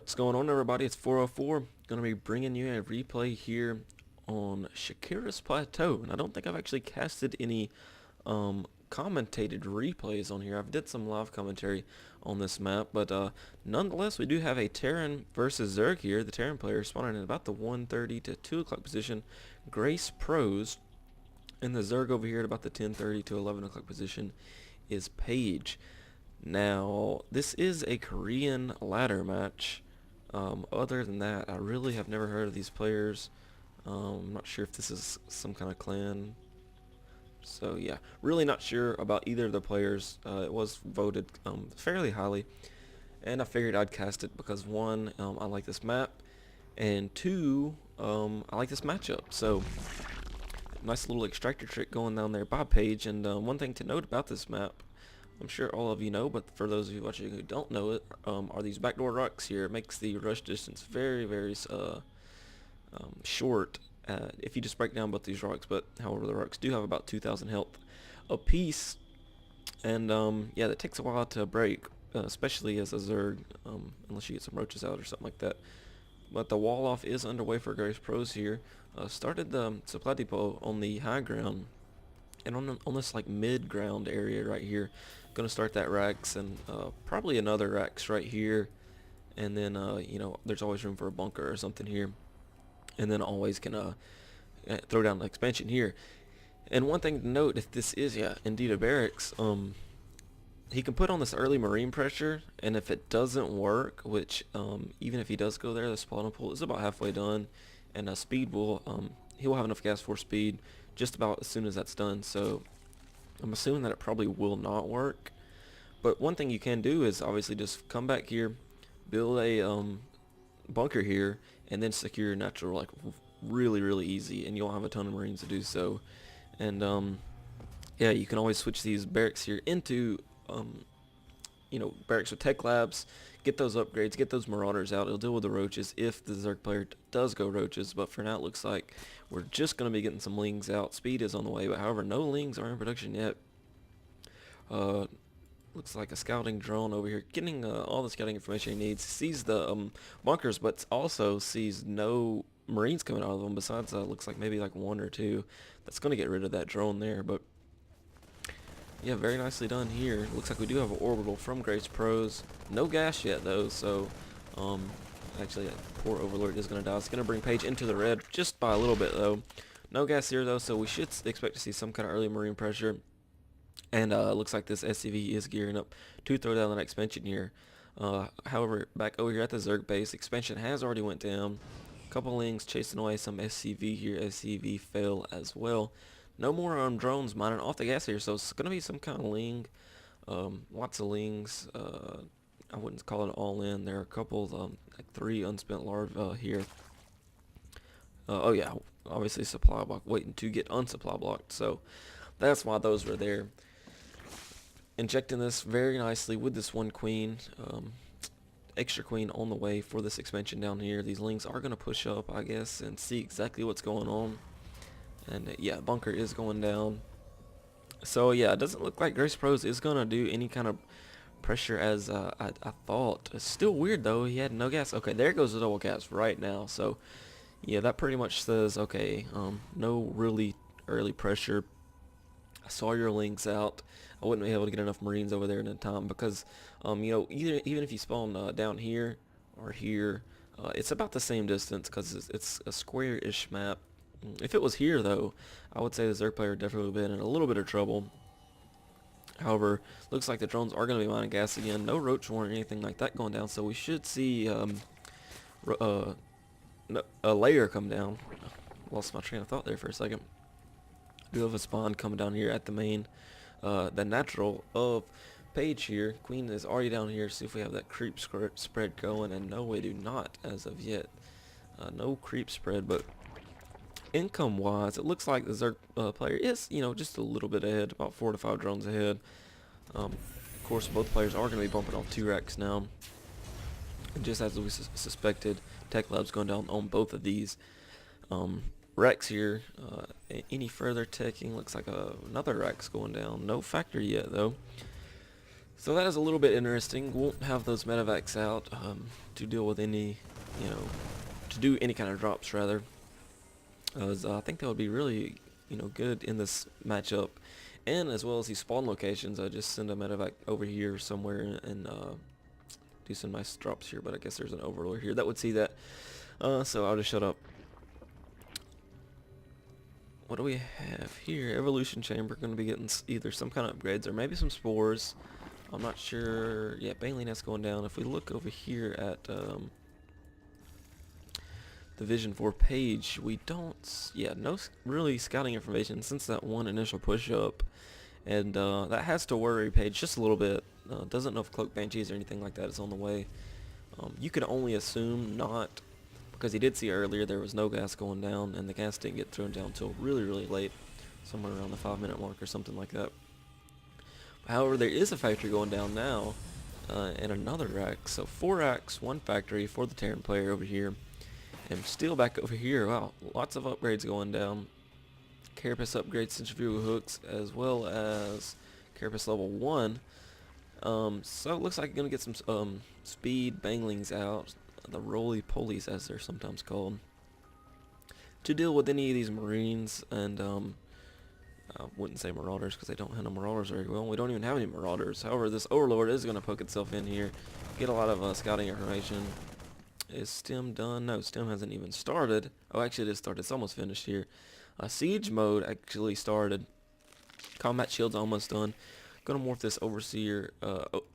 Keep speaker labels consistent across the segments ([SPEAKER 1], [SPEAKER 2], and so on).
[SPEAKER 1] What's going on, everybody? It's 404. Going to be bringing you a replay here on Shakura's Plateau, and I don't think I've actually casted any commentated replays on here. I've did some live commentary on this map, but nonetheless, we do have a Terran versus Zerg here. The Terran player spawning in about the 1:30 to 2 o'clock position, GraceProS, and the Zerg over here at about the 10:30 to 11 o'clock position is Paige. Now, this is a Korean ladder match. Other than that, I really have never heard of these players. I'm not sure if this is some kind of clan. So yeah, really not sure about either of the players. It was voted fairly highly, and I figured I'd cast it because one, I like this map, and two, I like this matchup. So nice little extractor trick going down there by Paige. And one thing to note about this map, I'm sure all of you know, but for those of you watching who don't know it, are these backdoor rocks here. It makes the rush distance very, very short if you just break down both these rocks. But however, the rocks do have about 2,000 health a piece, and yeah, that takes a while to break, especially as a Zerg, unless you get some roaches out or something like that. But the wall off is underway for GraceProS here. Started the supply depot on the high ground, and on this like mid ground area right here, gonna start that racks, and probably another racks right here, and then you know, there's always room for a bunker or something here, and then always can throw down the expansion here. And one thing to note, if this is indeed a barracks, he can put on this early marine pressure, and if it doesn't work, which even if he does go there, the spawning pool is about halfway done, and speed will he will have enough gas for speed just about as soon as that's done. So I'm assuming that it probably will not work. But one thing you can do is obviously just come back here, build a bunker here, and then secure your natural, like really easy, and you won't have a ton of marines to do so. And yeah, you can always switch these barracks here into you know, barracks with tech labs, get those upgrades, get those marauders out. It'll deal with the roaches if the Zerg player does go roaches, but for now it looks like we're just going to be getting some lings out. Speed is on the way, but however, no lings are in production yet. Looks like a scouting drone over here getting all the scouting information he needs. Sees the bunkers, but also sees no marines coming out of them, besides looks like maybe like one or two. That's going to get rid of that drone there. But yeah, very nicely done here. Looks like we do have an orbital from GraceProS. No gas yet though, so actually that poor Overlord is gonna die. It's gonna bring Paige into the red just by a little bit though. No gas here though, so we should expect to see some kind of early marine pressure. And looks like this SCV is gearing up to throw down the next expansion here. However, back over here at the Zerg base, expansion has already went down. Couple lings chasing away some SCV here. SCV fell as well. No more drones mining off the gas here, so it's going to be some kind of ling. Lots of lings. I wouldn't call it all in. There are a couple, like 3 unspent larvae here. Oh yeah, obviously supply block waiting to get unsupply blocked, so that's why those were there. Injecting this very nicely with this one queen. Extra queen on the way for this expansion down here. These lings are going to push up, I guess, and see exactly what's going on. And yeah, bunker is going down. So yeah, it doesn't look like GraceProS is going to do any kind of pressure as I thought. It's still weird though, he had no gas. Okay, there goes the double gas right now. So yeah, that pretty much says, okay, no really early pressure. I saw your links out. I wouldn't be able to get enough marines over there in time because, you know, even if you spawn down here or here, it's about the same distance because it's a square-ish map. If it was here though, I would say the Zerg player definitely would have been in a little bit of trouble. However, looks like the drones are going to be mining gas again. No roach warren or anything like that going down, so we should see a layer come down. Lost my train of thought there for a second. Do have a spawn coming down here at the main, the natural of Paige here. Queen is already down here. See if we have that creep spread going, and no, we do not as of yet. No creep spread, but income wise, it looks like the Zerg player is, you know, just a little bit ahead, about 4 to 5 drones ahead. Of course, both players are going to be bumping off 2 racks now. And just as we suspected, tech labs going down on both of these racks here. Any further teching, looks like another rack's going down. No factory yet though. So that is a little bit interesting. Won't have those medevacs out to deal with any, you know, to do any kind of drops rather. I think that would be really, good in this matchup. And as well as these spawn locations, I just send a medevac over here somewhere and do some nice drops here. But I guess there's an overlord here that would see that. So I'll just shut up. What do we have here? Evolution chamber, going to be getting either some kind of upgrades or maybe some spores. I'm not sure. Yeah, Baleen that's going down. If we look over here at the Vision 4 page, we don't, no really scouting information since that one initial push up. And that has to worry page just a little bit. Doesn't know if Cloak Banshees or anything like that is on the way. You could only assume not, because he did see earlier there was no gas going down, and the gas didn't get thrown down until really, really late, somewhere around the 5-minute mark or something like that. However, there is a factory going down now, and another rack. So 4 racks, 1 factory for the Terran player over here. And still back over here, wow, lots of upgrades going down. Carapace upgrades, centrifugal hooks, as well as Carapace level 1. So it looks like you're going to get some speed banglings out, the roly-polies as they're sometimes called, to deal with any of these marines. And I wouldn't say marauders because they don't handle marauders very well. We don't even have any marauders. However, this overlord is going to poke itself in here, get a lot of scouting information. Is Stem done? No, Stem hasn't even started. Oh, actually it is started. It's almost finished here. Siege mode actually started. Combat shield's almost done. Gonna morph this overseer,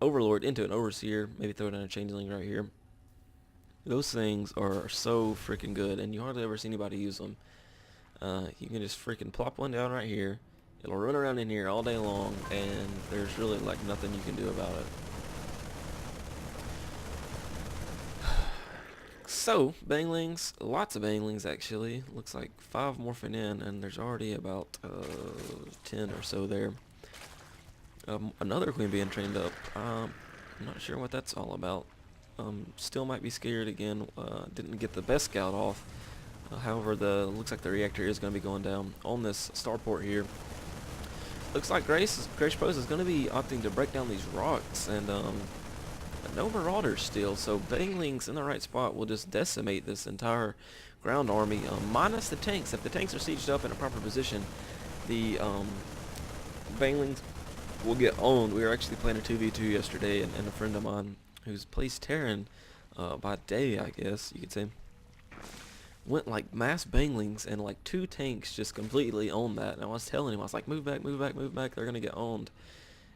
[SPEAKER 1] overlord into an overseer. Maybe throw it in a changeling right here. Those things are so freaking good, and you hardly ever see anybody use them. You can just freaking plop one down right here. It'll run around in here all day long, and there's really like nothing you can do about it. So, banglings, lots of banglings actually. Looks like 5 morphing in, and there's already about 10 or so there. Another queen being trained up. I'm not sure what that's all about. Still might be scared again. Didn't get the best scout off. However, looks like the reactor is going to be going down on this starport here. Looks like GraceProS is going to be opting to break down these rocks, and no marauders still, so banglings in the right spot will just decimate this entire ground army, minus the tanks. If the tanks are sieged up in a proper position, the banglings will get owned. We were actually playing a 2v2 yesterday, and a friend of mine who's plays Terran by day, I guess you could say, went like mass banglings, and like 2 tanks just completely owned that. And I was telling him, I was like, move back, move back, move back, they're gonna get owned.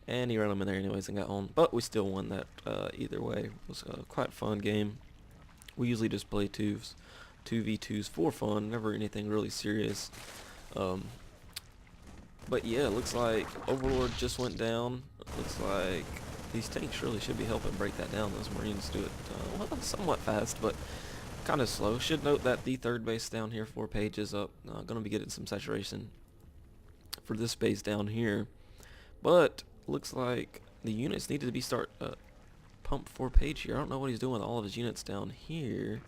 [SPEAKER 1] And he ran them in there anyways and got owned. But we still won that either way. It was quite a fun game. We usually just play 2v2s for fun, never anything really serious. But yeah, it looks like Overlord just went down. It looks like these tanks really should be helping break that down. Those Marines do it well, somewhat fast, but kind of slow. Should note that the 3rd base down here, 4 pages up, going to be getting some saturation for this base down here. But looks like the units needed to be pump 4 page here. I don't know what he's doing with all of his units down here.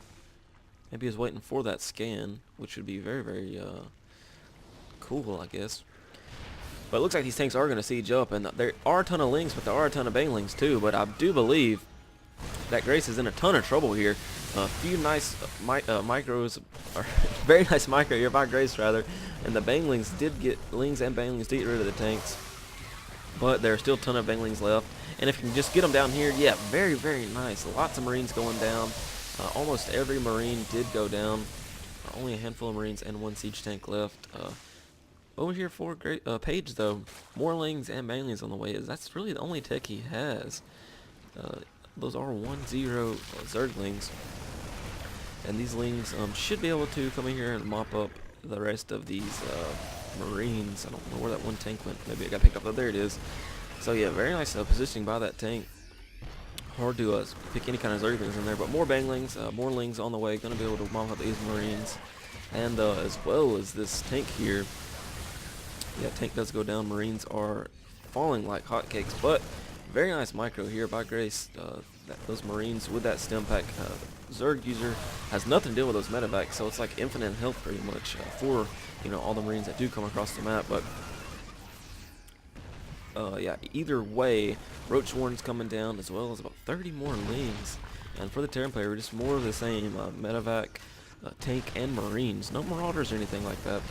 [SPEAKER 1] Maybe he's waiting for that scan, which would be very, very cool, I guess. But it looks like these tanks are going to siege up, and there are a ton of lings, but there are a ton of banglings too. But I do believe that Grace is in a ton of trouble here. A few nice micros, or very nice micro here by Grace rather, and the banglings did get, lings and banglings did get rid of the tanks. But there are still a ton of banglings left, and if you can just get them down here, yeah, very, very nice. Lots of Marines going down. Almost every Marine did go down. Only a handful of Marines and 1 siege tank left. Over here for Page though, more lings and banglings on the way. That's really the only tech he has. Those are 1-0 Zerglings, and these lings should be able to come in here and mop up the rest of these Marines. I don't know where that 1 tank went. Maybe it got picked up. Oh, there it is. So yeah, very nice positioning by that tank. Hard to pick any kind of Zerglings in there, but more banglings, more lings on the way. Going to be able to mop up these Marines, and as well as this tank here. Yeah, tank does go down. Marines are falling like hotcakes, but very nice micro here by Grace. Those Marines with that stem pack. Zerg user has nothing to do with those medevacs, so it's like infinite health pretty much for all the Marines that do come across the map. But yeah, either way, Roach Warren's coming down, as well as about 30 more Lings. And for the Terran player, just more of the same, medevac, tank, and Marines. No Marauders or anything like that.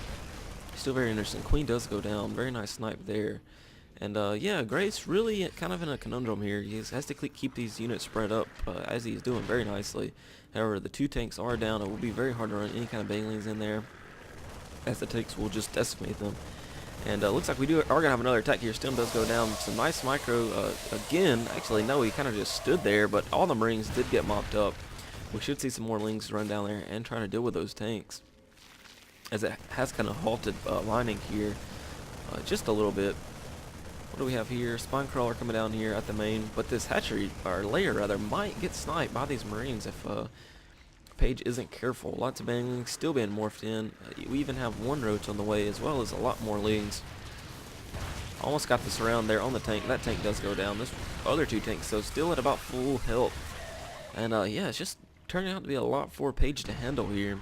[SPEAKER 1] Still very interesting. Queen does go down. Very nice snipe there. And yeah, Grace really kind of in a conundrum here. He has to keep these units spread up, as he's doing very nicely. However, the 2 tanks are down. It will be very hard to run any kind of banelings in there, as the tanks will just decimate them. And looks like we are going to have another attack here. Stem does go down. Some nice micro again. Actually, no, he kind of just stood there, but all the Marines did get mopped up. We should see some more Lings run down there and try to deal with those tanks, as it has kind of halted lining here just a little bit. What do we have here? Spine Crawler coming down here at the main, but this hatchery, or layer rather, might get sniped by these Marines if Page isn't careful. Lots of banelings still being morphed in. We even have 1 Roach on the way, as well as a lot more Lings. Almost got the surround there on the tank. That tank does go down. This other 2 tanks, so still at about full health. And yeah, it's just turning out to be a lot for Page to handle here.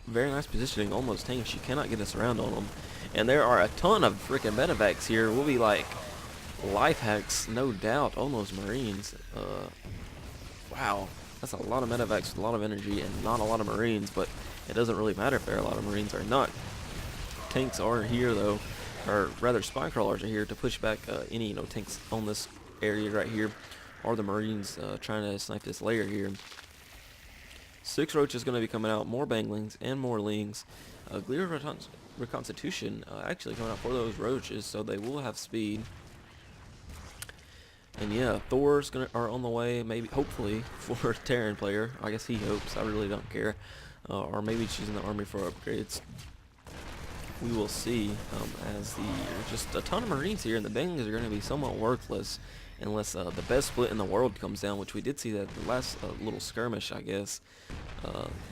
[SPEAKER 1] Very nice positioning on those tanks. She cannot get us around on them. And there are a ton of freaking medevacs here. We'll be like life hacks, no doubt, on those Marines. Wow, that's a lot of medevacs with a lot of energy and not a lot of Marines, but it doesn't really matter if there are a lot of Marines or not. Tanks are here though, or rather spine crawlers are here to push back any tanks on this area right here, or the Marines trying to snipe this layer here. 6 Roaches going to be coming out, more Banglings and more Lings. Glier Reconstitution actually coming out for those Roaches, so they will have speed. And yeah, Thor's are on the way, maybe, hopefully, for a Terran player. I guess he hopes. I really don't care. Or maybe she's in the army for upgrades. We will see. As just a ton of Marines here, and the Banglings are going to be somewhat worthless unless the best split in the world comes down, which we did see that the last little skirmish, I guess.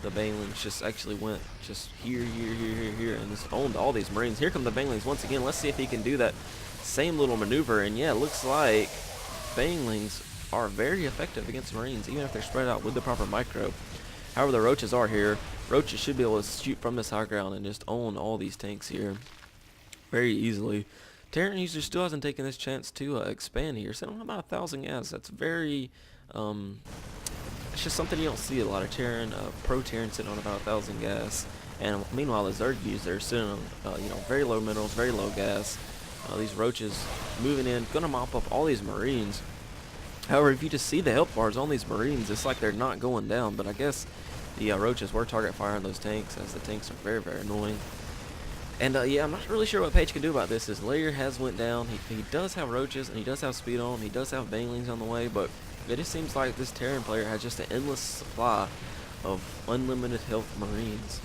[SPEAKER 1] The Banglings just actually went just here, and just owned all these Marines. Here come the Banglings once again. Let's see if he can do that same little maneuver. And yeah, it looks like Banglings are very effective against Marines, even if they're spread out with the proper micro. However, the Roaches are here. Roaches should be able to shoot from this high ground and just own all these tanks here very easily. Terran user still hasn't taken this chance to expand here. Sitting on about 1,000 gas. That's very, it's just something you don't see a lot of Terran, pro Terran sitting on about 1,000 gas. And meanwhile, the Zerg user sitting on, very low minerals, very low gas. These Roaches moving in, gonna mop up all these Marines. However, if you just see the health bars on these Marines, it's like they're not going down. But I guess the Roaches were target firing those tanks, as the tanks are very, very annoying. And yeah, I'm not really sure what Page can do about this. His layer has went down. He does have Roaches, and he does have speed on. He does have Banglings on the way, but it just seems like this Terran player has just an endless supply of unlimited health Marines.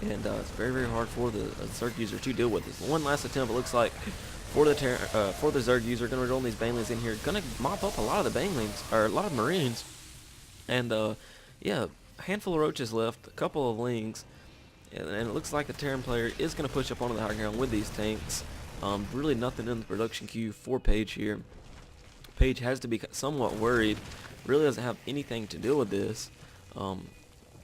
[SPEAKER 1] And it's very, very hard for the Zerg user to deal with this. One last attempt, it looks like, for the Zerg user. Going to roll these Banglings in here. Going to mop up a lot of the Banglings, or a lot of Marines. And yeah, a handful of Roaches left, a couple of Lings. And it looks like the Terran player is going to push up onto the high ground with these tanks. Really nothing in the production queue for Page here. Page has to be somewhat worried. Really doesn't have anything to deal with this.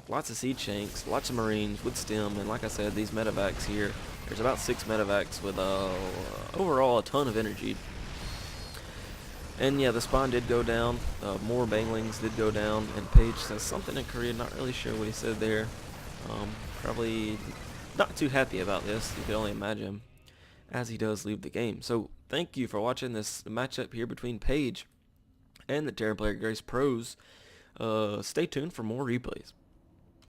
[SPEAKER 1] Lots of siege tanks, lots of Marines with stem, and like I said, these medevacs here. There's about 6 medevacs with overall a ton of energy. And yeah, the spawn did go down. More Banglings did go down, and Page says something in Korean. Not really sure what he said there. Probably not too happy about this, you can only imagine, as he does leave the game. So thank you for watching this matchup here between Page and the Terran player GraceProS. Stay tuned for more replays.